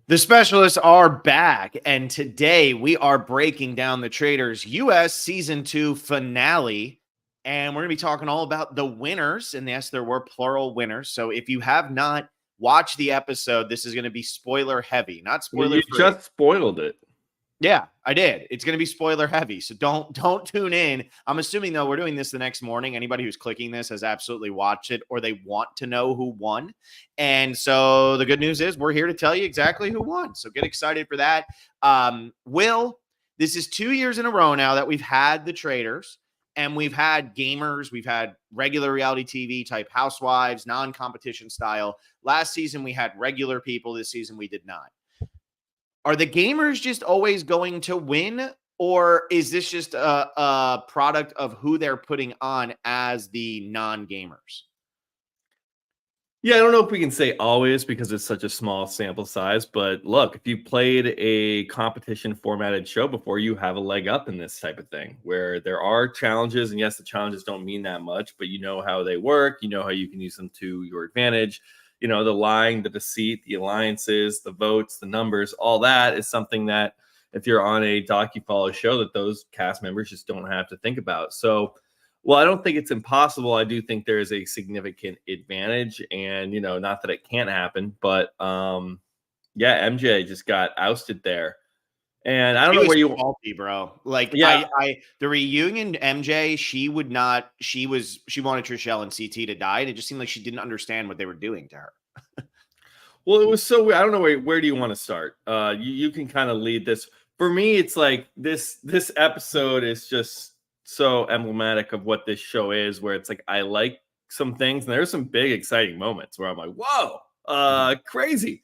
The specialists are back, and today we are breaking down the Traitors US Season 2 finale, and we're going to be talking all about the winners, and yes, there were plural winners, so if you have not watched the episode, this is going to be spoiler heavy, not spoiler You free. just spoiled it. Yeah, I did. It's going to be spoiler heavy, so don't tune in. I'm assuming, though, we're doing this the next morning. Anybody who's clicking this has absolutely watched it, or they want to know who won. And so the good news is we're here to tell you exactly who won. So get excited for that. Will, this is 2 years in a row now that we've had the Traitors, and we've had gamers, we've had regular reality TV type housewives, non-competition style. Last season we had regular people. This season we did not. Are the gamers just always going to win, or is this just a product of who they're putting on as the non-gamers? Yeah, I don't know if we can say always because it's such a small sample size, but look, if you played a competition formatted show before, you have a leg up in this type of thing where there are challenges, and yes, the challenges don't mean that much, but you know how they work, you know how you can use them to your advantage. You know, the lying, the deceit, the alliances, the votes, the numbers, all that is something that if you're on a docu-follow show that those cast members just don't have to think about. So, well, I don't think it's impossible. I do think there is a significant advantage, and, you know, not that it can't happen, but yeah, MJ just got ousted there. And I don't know where you faulty, bro. Like, yeah, the reunion MJ, she wanted Trishelle and CT to die, and it just seemed like she didn't understand what they were doing to her. Well, it was so weird. I don't know where do you want to start? You can kind of lead this. For me, it's like this episode is just so emblematic of what this show is, where it's like I like some things, and there's some big exciting moments where I'm like, whoa, crazy.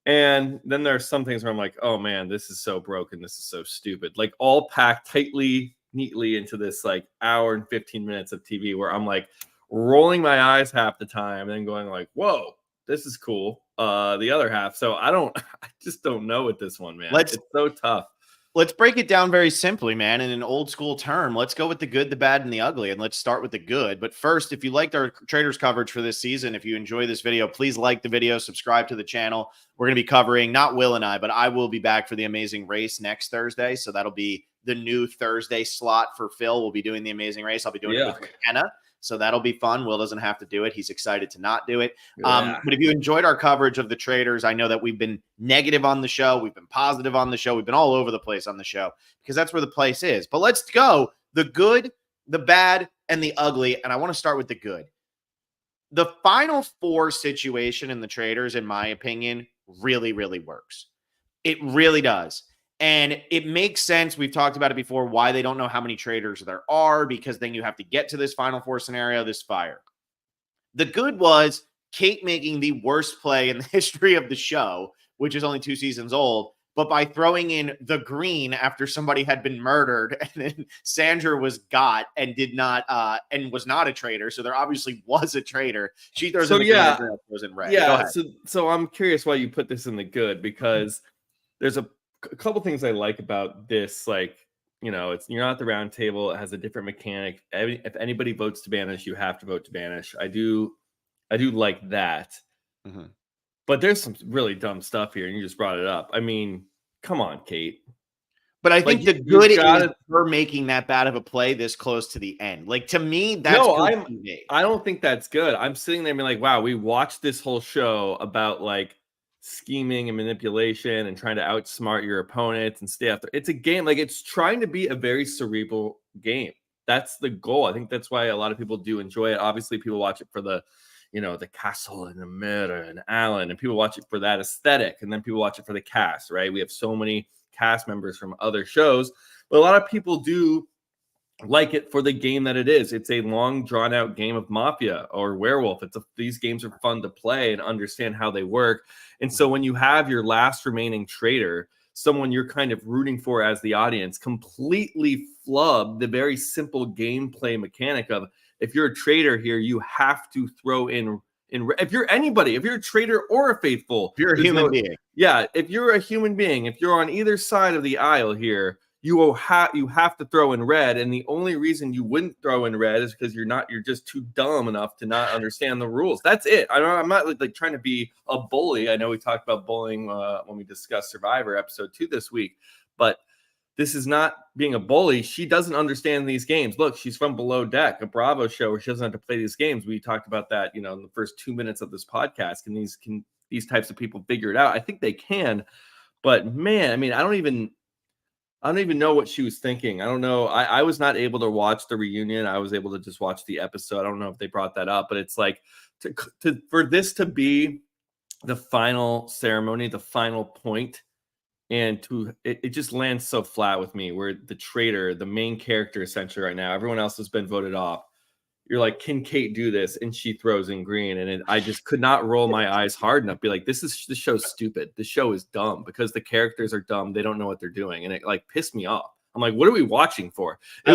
And then there's some things where I'm like, oh man, this is so broken. This is so stupid. Like all packed tightly, neatly into this like hour and 15 minutes of TV where I'm like rolling my eyes half the time and then going like, whoa, this is cool. The other half. So I just don't know with this one, man. It's so tough. Let's break it down very simply, man. In an old school term, let's go with the good, the bad, and the ugly. And let's start with the good. But first, if you liked our Traitors coverage for this season, if you enjoy this video, please like the video, subscribe to the channel. We're going to be covering, not Will and I, but I will be back for the Amazing Race next Thursday. So that'll be the new Thursday slot for Phil. We'll be doing the Amazing Race. I'll be doing it with McKenna. So that'll be fun. Will doesn't have to do it. He's excited to not do it. But if you enjoyed our coverage of the Traitors, I know that we've been negative on the show. We've been positive on the show. We've been all over the place on the show because that's where the place is. But let's go. The good, the bad, and the ugly. And I want to start with the good. The Final Four situation in the Traitors, in my opinion, really, really works. It really does. And it makes sense. We've talked about it before, why they don't know how many Traitors there are, because then you have to get to this Final Four scenario, this fire. The good was Kate making the worst play in the history of the show, which is only 2 seasons old, but by throwing in the green after somebody had been murdered, and then Sandra was got and did not and was not a traitor. So there obviously was a traitor. She throws in the green and throws in red. Yeah. So I'm curious why you put this in the good, because there's a couple things I like about this. Like, you know, you're not at the round table. It has a different mechanic. If anybody votes to banish, you have to vote to banish. I do like that. Mm-hmm. But there's some really dumb stuff here, and you just brought it up. I mean, come on, Kate. But I think the good is her making that bad of a play this close to the end. Like, to me, that's I don't think that's good. I'm sitting there being like, wow, we watched this whole show about like scheming and manipulation and trying to outsmart your opponents and stay after. It's a game. Like, it's trying to be a very cerebral game. That's the goal. I think that's why a lot of people do enjoy it. Obviously, people watch it for the, you know, the castle and the murder and Alan, and people watch it for that aesthetic, and then people watch it for the cast, right? We have so many cast members from other shows, but a lot of people do like it for the game that it is. It's a long, drawn-out game of Mafia or Werewolf. These games are fun to play and understand how they work. And so when you have your last remaining traitor, someone you're kind of rooting for as the audience, completely flub the very simple gameplay mechanic of, if you're a traitor here, you have to throw in if you're anybody, if you're a traitor or a faithful, if you're a human being. Yeah, if you're a human being, if you're on either side of the aisle here, you have to throw in red, and the only reason you wouldn't throw in red is because you're just too dumb enough to not understand the rules. That's it. I'm not like trying to be a bully. I know we talked about bullying when we discussed Survivor episode 2 this week, but this is not being a bully. She doesn't understand these games. Look, she's from Below Deck, a Bravo show where she doesn't have to play these games. We talked about that, in the first 2 minutes of this podcast. Can these types of people figure it out? I think they can, but man, I mean, I don't even know what she was thinking. I don't know. I was not able to watch the reunion. I was able to just watch the episode. I don't know if they brought that up, but it's like for this to be the final ceremony, the final point, and it just lands so flat with me, where the traitor, the main character essentially right now, everyone else has been voted off. You're like, can Kate do this? And she throws in green. And I just could not roll my eyes hard enough. Be like, this show's stupid. The show is dumb because the characters are dumb. They don't know what they're doing. And it like pissed me off. I'm like, what are we watching for? It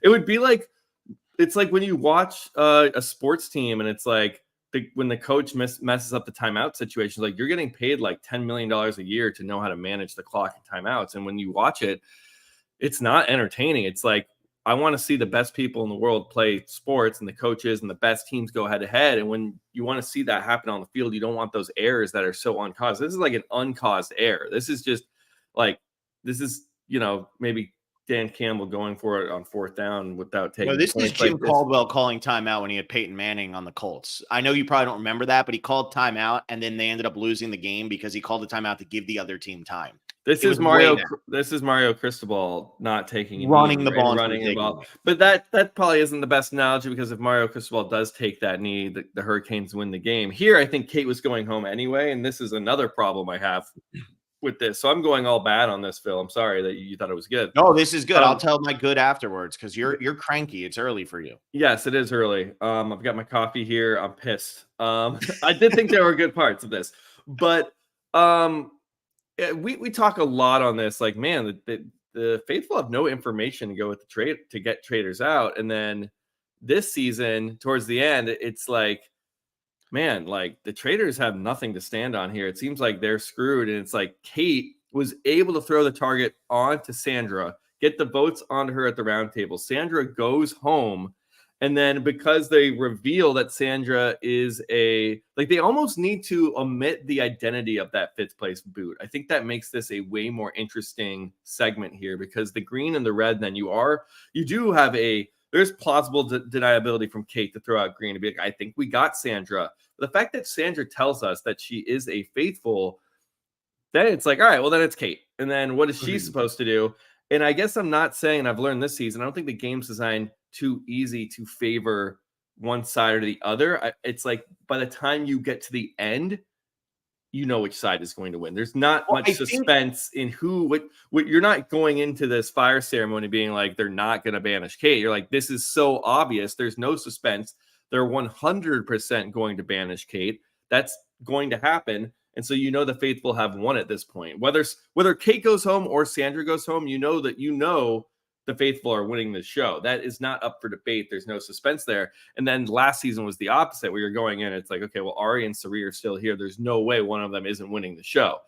would be like, it's like when you watch a sports team and it's like, when the coach messes up the timeout situation, like you're getting paid like $10 million a year to know how to manage the clock and timeouts. And when you watch it, it's not entertaining. It's like, I want to see the best people in the world play sports and the coaches and the best teams go head to head. And when you want to see that happen on the field, you don't want those errors that are so uncaused. This is like an uncaused error. This is just like, maybe Dan Campbell going for it on 4th down without taking. No, this is Jim Caldwell calling timeout when he had Peyton Manning on the Colts. I know you probably don't remember that, but he called timeout and then they ended up losing the game because he called the timeout to give the other team time. This is Mario Cristobal not taking running the ball, but that probably isn't the best analogy, because if Mario Cristobal does take that knee, the Hurricanes win the game. Here, I think Kate was going home anyway, and this is another problem I have with this. So I'm going all bad on this, Phil. I'm sorry that you thought it was good. No, this is good. I'll tell my good afterwards because you're cranky. It's early for you. Yes, it is early. I've got my coffee here. I'm pissed. I did think there were good parts of this, but we talk a lot on this. Like, man, the faithful have no information to go with the trade to get traders out, and then this season towards the end, it's like, man, like the traders have nothing to stand on here. It seems like they're screwed. And it's like Kate was able to throw the target onto Sandra, get the votes on her at the round table. Sandra goes home. And then because they reveal that Sandra is they almost need to omit the identity of that 5th place boot. I think that makes this a way more interesting segment here, because the green and the red, then you do have there's plausible deniability from Kate to throw out green and be like, I think we got Sandra. The fact that Sandra tells us that she is a faithful, then it's like, all right, well, then it's Kate. And then what is she supposed to do? And I guess I'm not saying, I've learned this season, I don't think the game's designed too easy to favor one side or the other. It's like by the time you get to the end, you know which side is going to win. There's not much suspense in what you're not going into this fire ceremony being like, they're not going to banish Kate. You're like, this is so obvious. There's no suspense. They're 100% going to banish Kate. That's going to happen. And so, the faithful have won at this point. Whether Kate goes home or Sandra goes home, the faithful are winning this show. That is not up for debate. There's no suspense there. And then last season was the opposite, where you're going in, it's like, okay, well, Ari and Sari are still here. There's no way one of them isn't winning the show.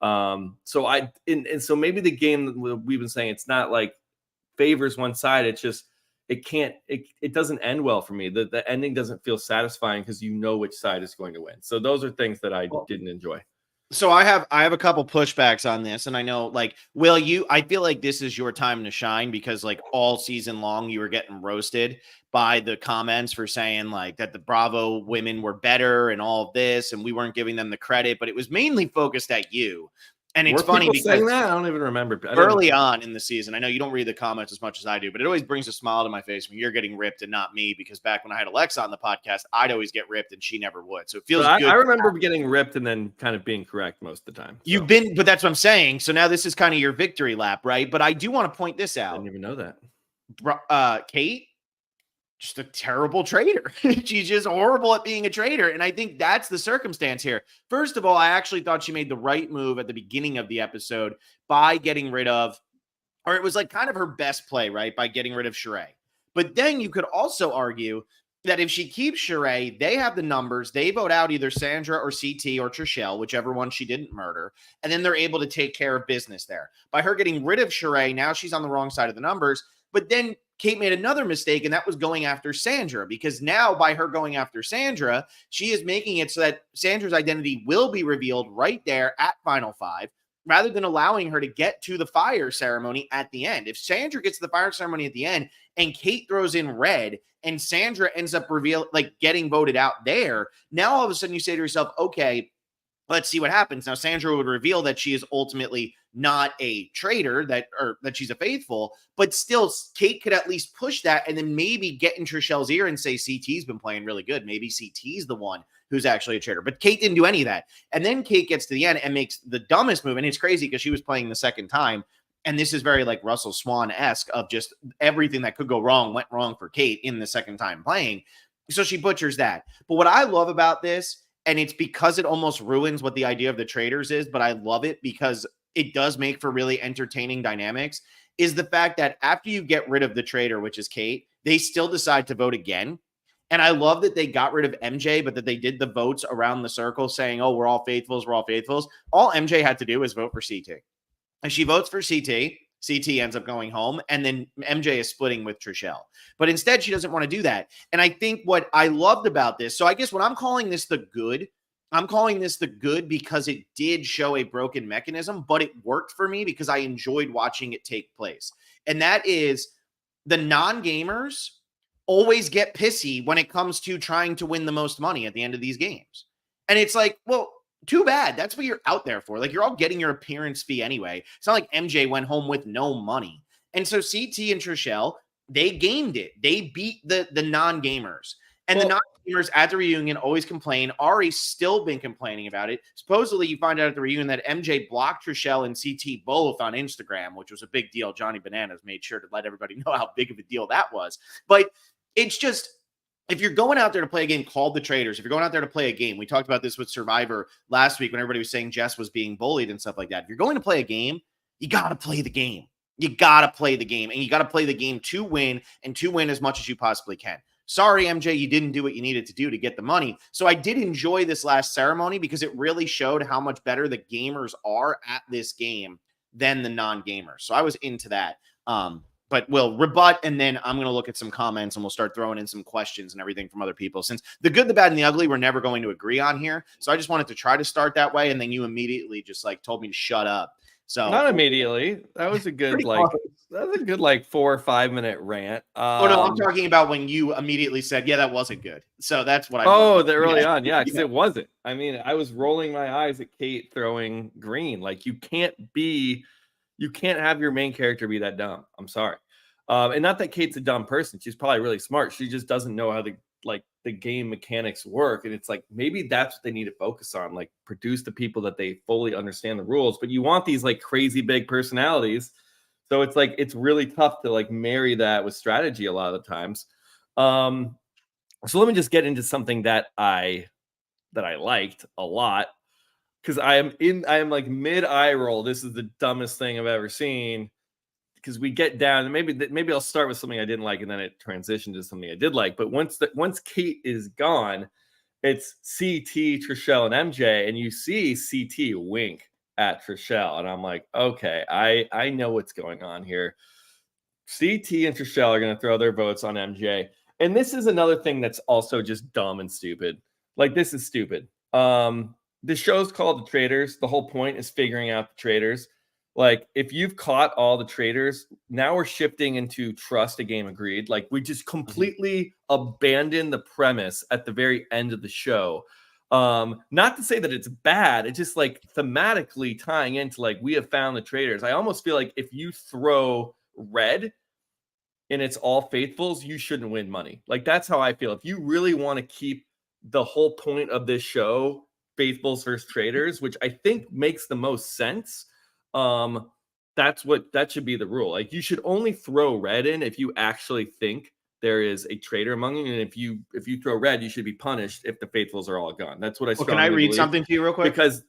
So maybe the game we've been saying, it's not like favors one side. It's just, it doesn't end well for me. The ending doesn't feel satisfying because you know which side is going to win. So those are things that I didn't enjoy. So I have a couple pushbacks on this, and I know, like, I feel like this is your time to shine, because like all season long you were getting roasted by the comments for saying like that the Bravo women were better and all of this, and we weren't giving them the credit, but it was mainly focused at you. And it's funny because saying that, I don't even remember. Early on in the season, I know you don't read the comments as much as I do, but it always brings a smile to my face when you're getting ripped and not me, because back when I had Alexa on the podcast, I'd always get ripped and she never would. So it feels good. I remember getting ripped and then kind of being correct most of the time. So. But that's what I'm saying. So now this is kind of your victory lap, right? But I do want to point this out. I didn't even know that. Kate, just a terrible traitor. She's just horrible at being a traitor. And I think that's the circumstance here. First of all, I actually thought she made the right move at the beginning of the episode by getting rid of, or it was like kind of her best play, right? By getting rid of Sheree. But then you could also argue that if she keeps Sheree, they have the numbers. They vote out either Sandra or CT or Trishelle, whichever one she didn't murder. And then they're able to take care of business there. By her getting rid of Sheree, now she's on the wrong side of the numbers. But then Kate made another mistake, and that was going after Sandra, because now by her going after Sandra, she is making it so that Sandra's identity will be revealed right there at Final Five, rather than allowing her to get to the fire ceremony at the end. If Sandra gets to the fire ceremony at the end and Kate throws in red and Sandra ends up getting voted out there, now all of a sudden you say to yourself, okay, let's see what happens. Now, Sandra would reveal that she is ultimately not a traitor, that she's a faithful, but still Kate could at least push that and then maybe get in Trishelle's ear and say CT's been playing really good. Maybe CT's the one who's actually a traitor. But Kate didn't do any of that. And then Kate gets to the end and makes the dumbest move. And it's crazy because she was playing the second time. And this is very like Russell Swan-esque of just everything that could go wrong went wrong for Kate in the second time playing. So she butchers that. But what I love about this, and it's because it almost ruins what the idea of the traitors is, but I love it because it does make for really entertaining dynamics, is the fact that after you get rid of the traitor, which is Kate, they still decide to vote again. And I love that they got rid of MJ, but that they did the votes around the circle saying, oh, we're all faithfuls, we're all faithfuls. All MJ had to do was vote for CT. And she votes for CT. CT ends up going home, and then MJ is splitting with Trishelle. But instead, she doesn't want to do that. And I think what I loved about this, so I guess when I'm calling this the good, I'm calling this the good because it did show a broken mechanism, but it worked for me because I enjoyed watching it take place. And that is the non-gamers always get pissy when it comes to trying to win the most money at the end of these games. And it's like, well, too bad. That's what you're out there for. Like, you're all getting your appearance fee anyway. It's not like MJ went home with no money. And so CT and Trishelle, they gamed it. They beat the non-gamers. And the non-gamers at the reunion always complain. Ari's still been complaining about it. Supposedly, you find out at the reunion that MJ blocked Trishelle and CT both on Instagram, which was a big deal. Johnny Bananas made sure to let everybody know how big of a deal that was. But it's just, if you're going out there to play a game called The Traitors, if you're going out there to play a game, we talked about this with Survivor last week when everybody was saying Jess was being bullied and stuff like that. If you're going to play a game, you got to play the game. You got to play the game, and you got to play the game to win and to win as much as you possibly can. Sorry, MJ, you didn't do what you needed to do to get the money. So I did enjoy this last ceremony because it really showed how much better the gamers are at this game than the non-gamers. So I was into that. But we'll rebut, and then I'm going to look at some comments, and we'll start throwing in some questions and everything from other people. Since the good, the bad, and the ugly, we're never going to agree on here. So I just wanted to try to start that way, and then you immediately just like told me to shut up. So not immediately. That was a good that was a good 4 or 5 minute rant. Oh no, I'm talking about when you immediately said, "Yeah, that wasn't good." So that's what I. Oh, that early on, yeah, because it wasn't. I mean, I was rolling my eyes at Kate throwing green. Like, you can't have your main character be that dumb. I'm sorry. And not that Kate's a dumb person. She's probably really smart. She just doesn't know how the game mechanics work. And it's like, maybe that's what they need to focus on, like produce the people that they fully understand the rules. But you want these like crazy big personalities. So it's like, it's really tough to like marry that with strategy a lot of the times. So let me just get into something that I liked a lot. Because I am like mid eye roll. This is the dumbest thing I've ever seen. Because we get down, and maybe I'll start with something I didn't like, and then it transitioned to something I did like. But once Kate is gone, it's CT, Trishelle, and MJ, and you see CT wink at Trishelle, and I'm like, okay, I know what's going on here. CT and Trishelle are going to throw their votes on MJ, and this is another thing that's also just dumb and stupid. Like, this is stupid. The show's called The Traitors. The whole point is figuring out the traitors. Like, if you've caught all the traitors, now we're shifting into trust a game agreed. Like, we just completely abandon the premise at the very end of the show. Not to say that it's bad. It's just like thematically tying into like, we have found the traitors. I almost feel like if you throw red and it's all faithfuls, you shouldn't win money. Like, that's how I feel. If you really want to keep the whole point of this show, faithfuls versus traitors, which I think makes the most sense, that should be the rule. Like, you should only throw red in if you actually think there is a traitor among you, and if you throw red, you should be punished if the faithfuls are all gone. That's what I strongly Can I read believe. something to you real quick? Because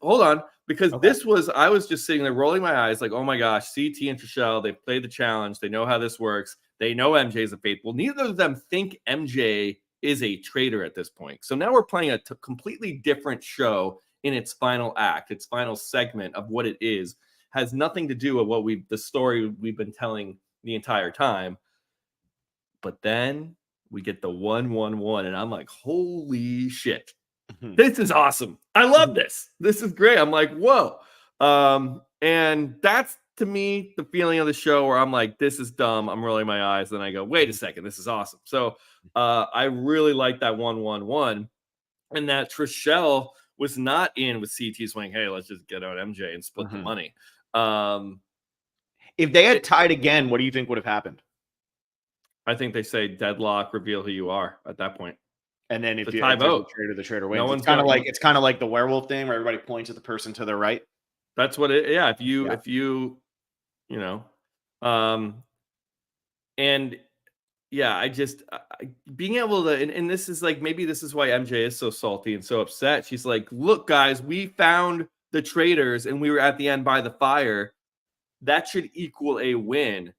I was just sitting there rolling my eyes like, oh my gosh, CT and Trishelle, they've played the challenge, they know how this works, they know MJ is a faithful. Neither of them think MJ is a traitor at this point. So now we're playing a completely different show in its final act, its final segment of what it is. Has nothing to do with the story we've been telling the entire time. But then we get the 1-1-1, and I'm like, holy shit. This is awesome. I love this. This is great. I'm like, whoa. And that's, to me, the feeling of the show where I'm like, this is dumb. I'm rolling my eyes. Then I go, wait a second. This is awesome. So I really like that 1-1-1. And that Trishelle was not in with CT swing. Hey, let's just get out MJ and split the money. If they had tied again, what do you think would have happened? I think they say deadlock, reveal who you are at that point. And then if there's a traitor, the traitor wins. No it's kind of like the werewolf thing where everybody points at the person to their right. That's what it. Yeah, if you and yeah, I just being able to, and this is like, maybe this is why MJ is so salty and so upset. She's like, look, guys, we found the traitors and we were at the end by the fire. That should equal a win.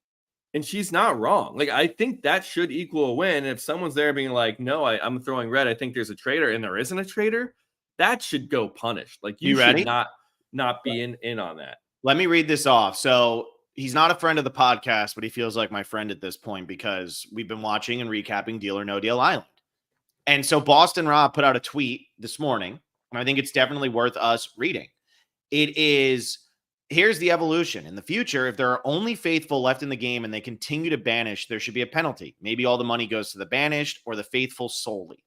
And she's not wrong. Like, I think that should equal a win. And if someone's there being like, no, I'm throwing red, I think there's a traitor, and there isn't a traitor, that should go punished. Like, you should not be in on that. Let me read this off. So he's not a friend of the podcast, but he feels like my friend at this point because we've been watching and recapping Deal or No Deal Island. And so Boston Rob put out a tweet this morning, and I think it's definitely worth us reading. It is... Here's the evolution. In the future, if there are only faithful left in the game and they continue to banish, there should be a penalty. Maybe all the money goes to the banished or the faithful solely.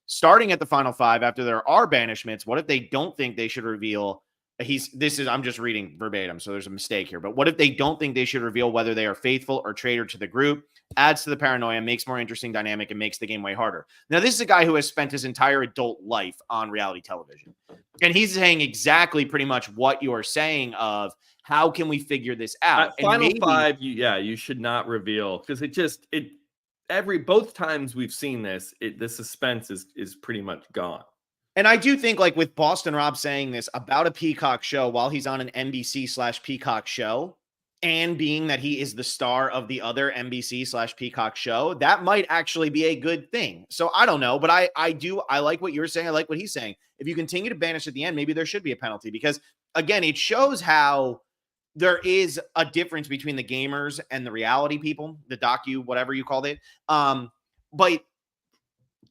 Starting at the final 5, after there are banishments, what if they don't think they should reveal... I'm just reading verbatim, so there's a mistake here. But what if they don't think they should reveal whether they are faithful or traitor to the group? Adds to the paranoia, makes more interesting dynamic, and makes the game way harder. Now, this is a guy who has spent his entire adult life on reality television. And he's saying exactly pretty much what you're saying of how can we figure this out? At final 5, you should not reveal, because both times we've seen this, the suspense is pretty much gone. And I do think, like with Boston Rob saying this about a Peacock show while he's on an NBC/Peacock show, and being that he is the star of the other NBC/Peacock show, that might actually be a good thing. So I don't know, but I like what you're saying. I like what he's saying. If you continue to banish at the end, maybe there should be a penalty because, again, it shows how there is a difference between the gamers and the reality people, the docu, whatever you called it. But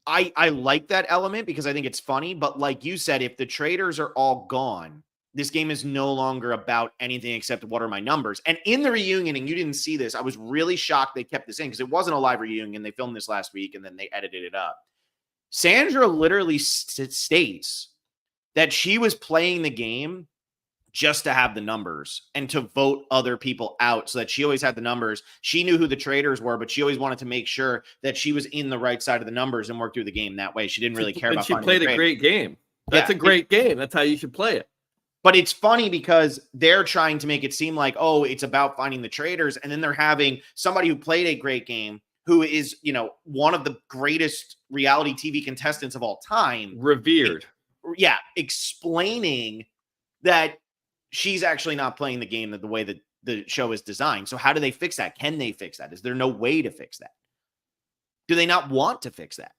I like that element because I think it's funny. But like you said, if the traitors are all gone, this game is no longer about anything except what are my numbers. And in the reunion, and you didn't see this, I was really shocked they kept this in because it wasn't a live reunion. They filmed this last week and then they edited it up. Sandra literally states that she was playing the game just to have the numbers and to vote other people out so that she always had the numbers. She knew who the traitors were, but she always wanted to make sure that she was in the right side of the numbers and work through the game that way. She didn't really care about she played a great game. That's a great game. That's how you should play it. But it's funny because they're trying to make it seem like, oh, it's about finding the traitors. And then they're having somebody who played a great game, who is, one of the greatest reality TV contestants of all time. Revered. Explaining that she's actually not playing the game the way that the show is designed. So how do they fix that? Can they fix that? Is there no way to fix that? Do they not want to fix that?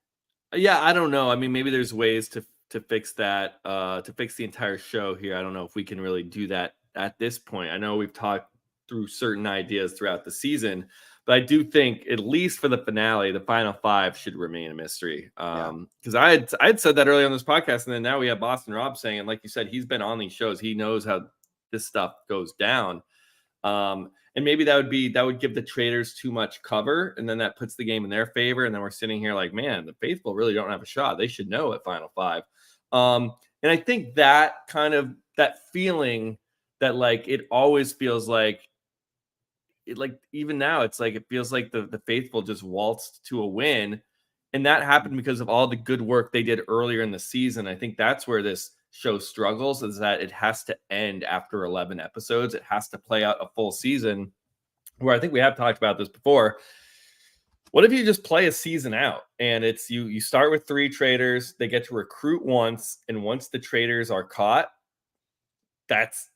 Yeah, I don't know. I mean, maybe there's ways to fix that, to fix the entire show here. I don't know if we can really do that at this point. I know we've talked through certain ideas throughout the season, but I do think at least for the finale, the final 5 should remain a mystery. Because I had said that earlier on this podcast, and then now we have Boston Rob saying, and like you said, he's been on these shows. He knows how this stuff goes down. And maybe that would give the traitors too much cover, and then that puts the game in their favor. And then we're sitting here like, man, the faithful really don't have a shot. They should know at final 5. And I think that feeling that like it always feels like it, like even now it's like it feels like the faithful just waltzed to a win, and that happened because of all the good work they did earlier in the season. I think that's where this show struggles, is that it has to end after 11 episodes. It has to play out a full season, where I think we have talked about this before. What if you just play a season out and it's you start with 3 traitors, they get to recruit once, and once the traitors are caught, that's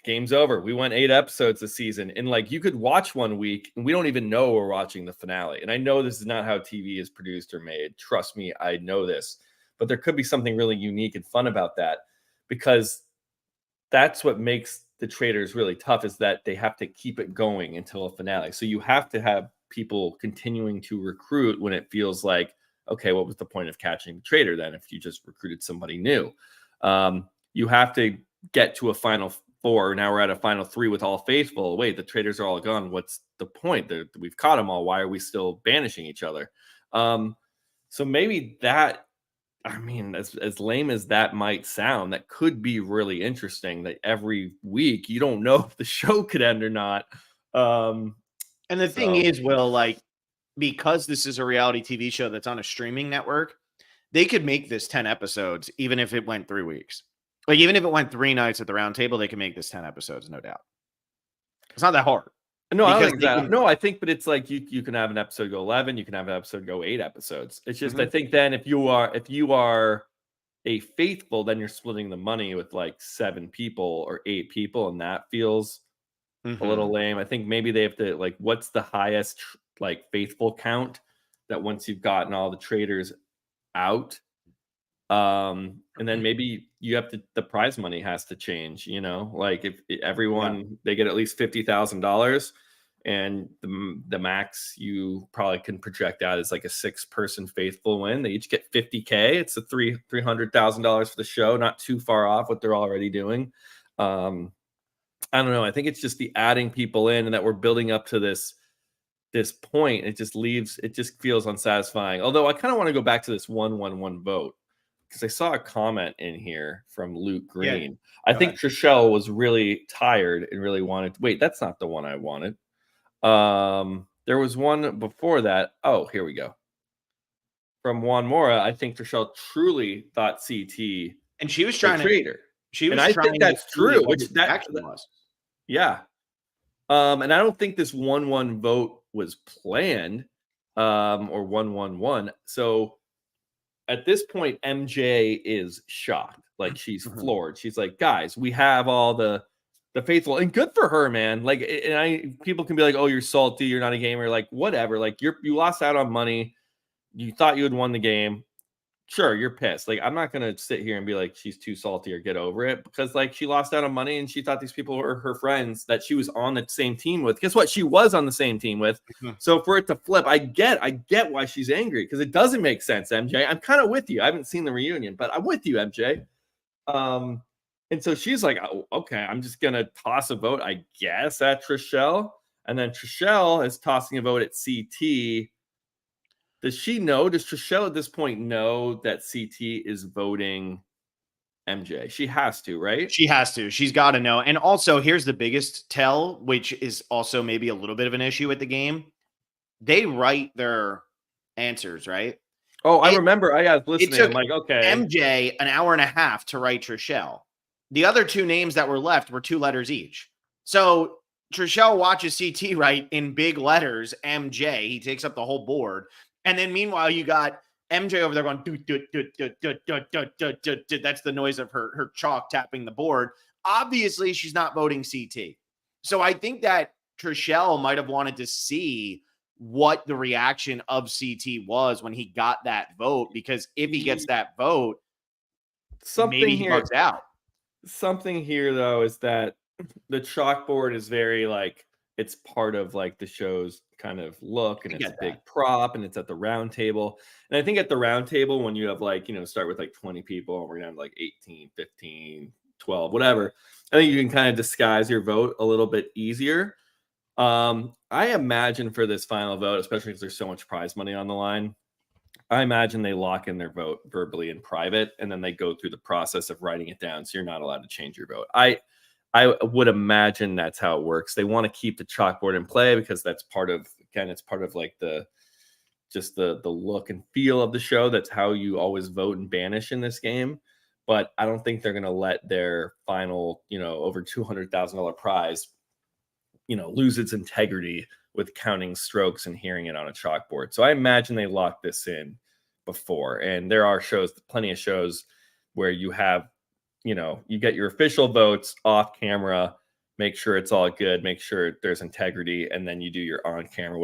game's over. We went 8 episodes this season, and like you could watch one week and we don't even know we're watching the finale. And I know this is not how TV is produced or made. Trust me, I know this. But there could be something really unique and fun about that, because that's what makes the Traitors really tough, is that they have to keep it going until a finale. So you have to have people continuing to recruit when it feels like, okay, what was the point of catching the traitor then if you just recruited somebody new? You have to get to a final 4. Now we're at a final 3 with all faithful. Wait, the traitors are all gone. What's the point? We've caught them all. Why are we still banishing each other? So maybe that, I mean, as lame as that might sound, that could be really interesting, that every week you don't know if the show could end or not. And the thing is, Will, like, because this is a reality TV show that's on a streaming network, they could make this 10 episodes, even if it went 3 weeks. Like, even if it went 3 nights at the round table, they can make this 10 episodes, no doubt. It's not that hard. No, I don't think that. No, I think, but it's like you can have an episode go 11, you can have an episode go 8 episodes. It's just, I think then if you are a faithful, then you're splitting the money with like 7 people or 8 people, and that feels a little lame. I think maybe they have to, like, what's the highest like faithful count that once you've gotten all the traitors out, and then maybe you have to, the prize money has to change, you know, like if everyone they get at least $50,000, and the max you probably can project out is like a 6-person faithful win. They each get $50K. It's a $300,000 for the show, not too far off what they're already doing. I don't know. I think it's just the adding people in, and that we're building up to this point. It just feels unsatisfying. Although I kind of want to go back to this 1-1-1 vote, because I saw a comment in here from Luke Green. Yeah, I think Trishelle was really tired and really wanted to wait. That's not the one I wanted. There was one before that. Oh, here we go. From Juan Mora, I think Trishelle truly thought CT and she was trying traitor. She was and I trying think that's true. Which that was. Yeah. And I don't think this 1-1 vote was planned, or 1-1-1. So at this point, MJ is shocked. Like, she's floored. She's like, guys, we have all the faithful, and good for her, man. Like, and people can be like, oh, you're salty, you're not a gamer. Like, whatever. Like, you lost out on money. You thought you had won the game. Sure, you're pissed. Like, I'm not gonna sit here and be like she's too salty or get over it, because like she lost out on money and she thought these people were her friends that she was on the same team with. Guess what? She was on the same team with. So for it to flip, I get why she's angry, because it doesn't make sense, MJ. I'm kind of with you. I haven't seen the reunion, but I'm with you, MJ. And so she's like, oh, okay, I'm just gonna toss a vote, I guess, at Trishelle. And then Trishelle is tossing a vote at CT. Does she know? Does Trishelle at this point know that CT is voting MJ? She has to, right? She has to. She's got to know. And also, here's the biggest tell, which is also maybe a little bit of an issue with the game. They write their answers, right? Oh, I remember. I was listening. I'm like, okay. MJ an hour and a half to write Trishelle. The other 2 names that were left were 2 letters each. So Trishelle watches CT write in big letters MJ. He takes up the whole board. And then meanwhile, you got MJ over there going, that's the noise of her chalk tapping the board. Obviously, she's not voting CT. So I think that Trishelle might have wanted to see what the reaction of CT was when he got that vote, because if he gets that vote, maybe he bugs out. Something here, though, is that the chalkboard is very like, it's part of like the show's kind of look, and it's a big prop, and it's at the round table. And I think at the round table, when you have like, start with like 20 people, and we're gonna have like 18, 15, 12, whatever, I think you can kind of disguise your vote a little bit easier. I imagine for this final vote, especially because there's so much prize money on the line, I imagine they lock in their vote verbally in private, and then they go through the process of writing it down, so you're not allowed to change your vote. I would imagine that's how it works. They want to keep the chalkboard in play, because that's part of, again, it's part of like the look and feel of the show. That's how you always vote and banish in this game. But I don't think they're going to let their final, over $200,000 prize, lose its integrity with counting strokes and hearing it on a chalkboard. So I imagine they locked this in before. And there are plenty of shows where you have, you get your official votes off camera, make sure it's all good, make sure there's integrity, and then you do your on camera,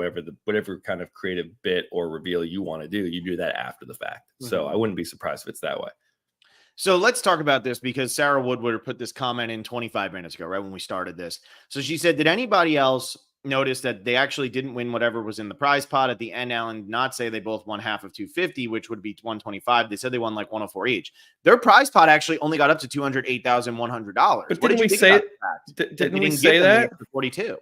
whatever kind of creative bit or reveal you want to do, you do that after the fact. So I wouldn't be surprised if it's that way. So let's talk about this because Sarah Woodward put this comment in 25 minutes ago, right when we started this. So she said, did anybody else notice that they actually didn't win whatever was in the prize pot at the end? Alan did not say they both won half of 250, which would be 125. They said they won like 104 each. Their prize pot actually only got up to $208,100. But didn't we say that? 42.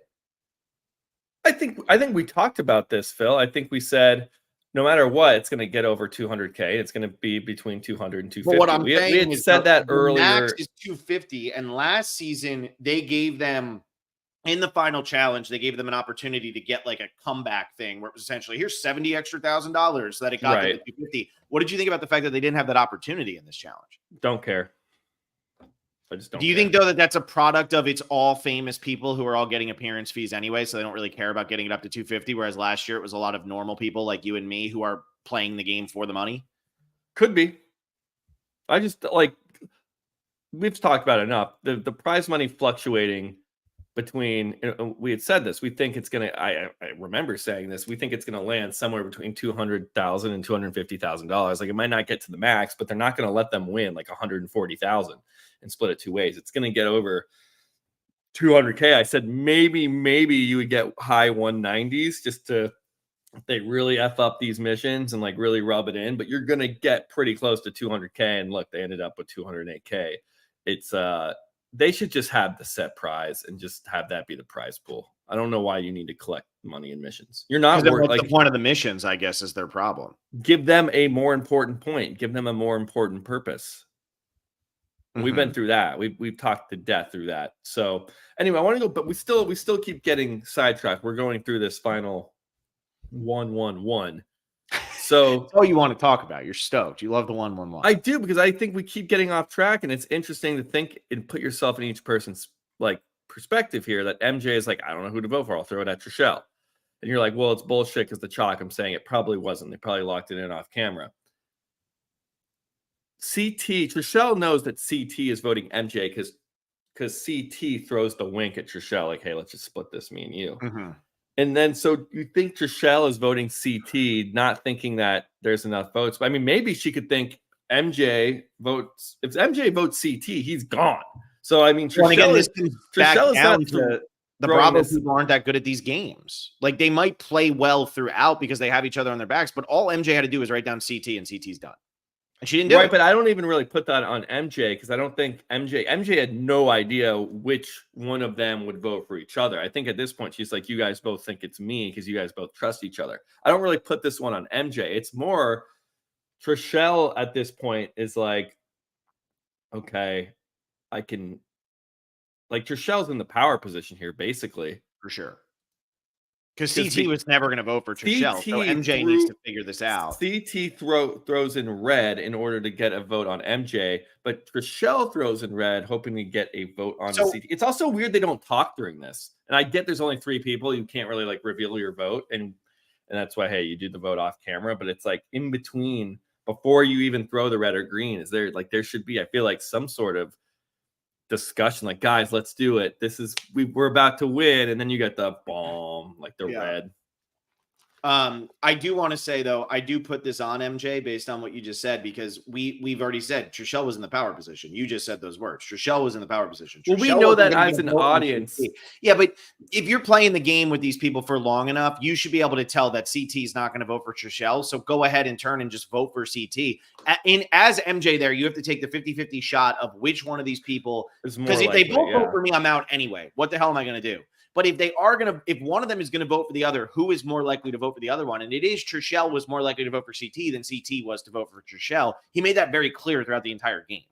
I think we talked about this, Phil. I think we said no matter what, it's going to get over 200K. It's going to be between 200 and 250. But what I'm saying we had is said that earlier. Max is 250, and last season they gave them in the final challenge, they gave them an opportunity to get like a comeback thing where it was essentially here's $70,000 extra so that it got to 250. What did you think about the fact that they didn't have that opportunity in this challenge? Don't care. I just don't. Do you think though that that's a product of it's all famous people who are all getting appearance fees anyway, so they don't really care about getting it up to 250? Whereas last year it was a lot of normal people like you and me who are playing the game for the money. Could be. I just we've talked about it enough. The prize money fluctuating between. We had said this. We think it's gonna. I remember saying this. We think it's gonna land somewhere between $200,000 and $250,000. Like it might not get to the max, but they're not gonna let them win like $140,000. And split it two ways. It's going to get over 200K. I said maybe you would get high 190s just to if they really F up these missions and like really rub it in, but you're going to get pretty close to 200K. And look, they ended up with 208K. It's they should just have the set prize and just have that be the prize pool. I don't know why you need to collect money in missions. You're not what's the point of the missions, I guess, is their problem. Give them a more important point. Give them a more important purpose. We've been through that. We've talked to death through that. So anyway, I want to go, but we still keep getting sidetracked. We're going through this final 1-1-1. So that's all you want to talk about. You're stoked. You love the 1-1-1. I do, because I think we keep getting off track, and it's interesting to think and put yourself in each person's like perspective here. That MJ is like, I don't know who to vote for. I'll throw it at Trishelle. And you're like, well, it's bullshit because the chalk. I'm saying it probably wasn't. They probably locked it in off camera. Trishelle knows that CT is voting MJ because CT throws the wink at Trishelle, like, hey, let's just split this, me and you. And then so you think Trishelle is voting CT, not thinking that there's enough votes. But I mean, maybe she could think MJ votes. If MJ votes CT, he's gone. So I mean, Trishelle is down to the Bravo people aren't that good at these games. Like they might play well throughout because they have each other on their backs, but all MJ had to do is write down CT and CT's done. And she didn't do it. But I don't even really put that on MJ because I don't think MJ had no idea which one of them would vote for each other. I think at this point, she's like, you guys both think it's me because you guys both trust each other. I don't really put this one on MJ. It's more Trishelle at this point is like, okay, I can, like Trishelle's in the power position here, basically. For sure. Because CT was never going to vote for Trishelle, so MJ needs to figure this out. CT throws in red in order to get a vote on MJ, but Trishelle throws in red hoping to get a vote on CT. It's also weird they don't talk during this. And I get there's only 3 people. You can't really like reveal your vote. And that's why, hey, you do the vote off camera. But it's like in between, before you even throw the red or green, there should be, I feel like, some sort of discussion, like, guys, let's do it. We're about to win, and then you get the bomb, like the red. I do want to say though, I do put this on MJ based on what you just said because we've already said Trishelle was in the power position. You just said those words. Trishelle was in the power position. Well, we know that as an audience. Yeah, but if you're playing the game with these people for long enough, you should be able to tell that CT is not going to vote for Trishelle. So go ahead and turn and just vote for CT. As MJ there, you have to take the 50-50 shot of which one of these people, because if they both vote for me, I'm out anyway. What the hell am I going to do? But if one of them is going to vote for the other, who is more likely to vote for the other one? And it is Trishelle was more likely to vote for CT than CT was to vote for Trishelle. He made that very clear throughout the entire game.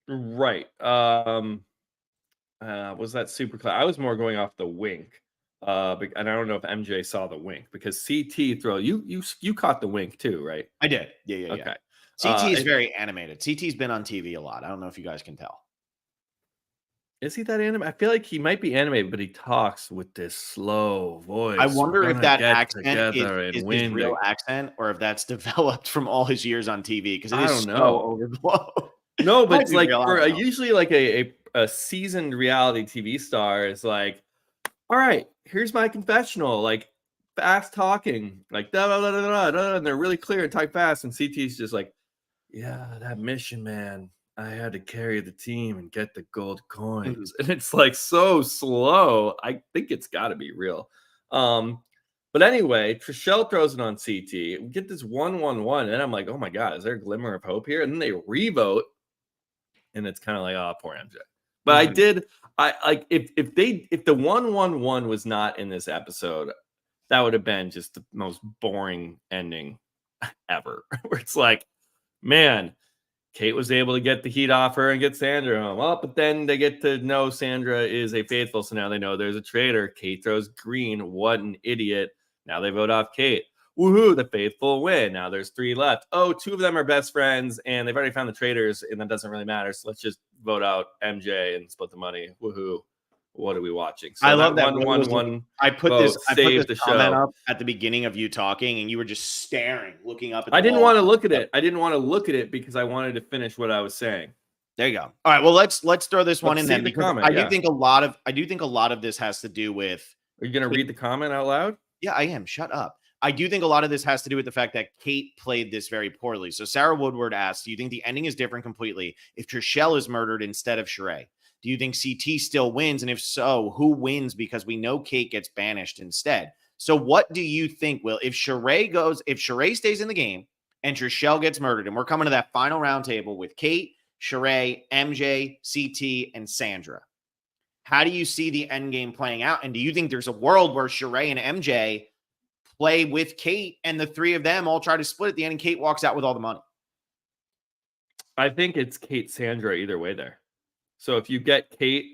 Right. Was that super clear? I was more going off the wink. And I don't know if MJ saw the wink because CT you caught the wink too, right? I did. Yeah. Okay. CT is very animated. CT's been on TV a lot. I don't know if you guys can tell. Is he that animated? I feel like he might be animated, but he talks with this slow voice. I wonder if that accent is his real accent or if that's developed from all his years on TV because it is so overblown. No, but Might it's be like real. I for don't know. usually like a seasoned reality TV star is like, all right, here's my confessional, like fast talking, like da da da da da da, and they're really clear and type fast. And CT's just like, yeah, that mission, man. I had to carry the team and get the gold Mhm. coins. And it's like so slow. I think it's got to be real. But anyway, Trishelle throws it on CT. We get this 1-1-1. And then I'm like, oh my God, is there a glimmer of hope here? And then they revote. And it's kind of like, oh, poor MJ. But Mhm. I like if the 1-1-1 was not in this episode, that would have been just the most boring ending ever. Where it's like, man, Kate was able to get the heat off her and get Sandra home. Well, but then they get to know Sandra is a faithful, so now they know there's a traitor. Kate throws green. What an idiot. Now they vote off Kate. Woohoo, the faithful win. Now there's 3 left. Oh, 2 of them are best friends, and they've already found the traitors, and that doesn't really matter. So let's just vote out MJ and split the money. Woohoo. What are we watching? I So love that that Will was looking. 1-1-1 I put this. vote I put this saved the comment show. up at the beginning of you talking, and you were just staring, looking up at the I didn't wall. want to look at it. I didn't want to look at it because I wanted to finish what I was saying. There you go. All right. Well, let's throw this one Let's in see then the because comment. Yeah. I do think a lot of this has to do with. Are you going to read the comment out loud? Yeah, I am. Shut up. I do think a lot of this has to do with the fact that Kate played this very poorly. So Sarah Woodward asked, do you think the ending is different completely if Trishelle is murdered instead of Sheree? Do you think CT still wins? And if so, who wins? Because we know Kate gets banished instead. So what do you think, Will? If Sheree stays in the game and Trishelle gets murdered, and we're coming to that final roundtable with Kate, Sheree, MJ, CT, and Sandra. How do you see the end game playing out? And do you think there's a world where Sheree and MJ play with Kate and the 3 of them all try to split at the end and Kate walks out with all the money? I think it's Kate Sandra either way there. So if you get Kate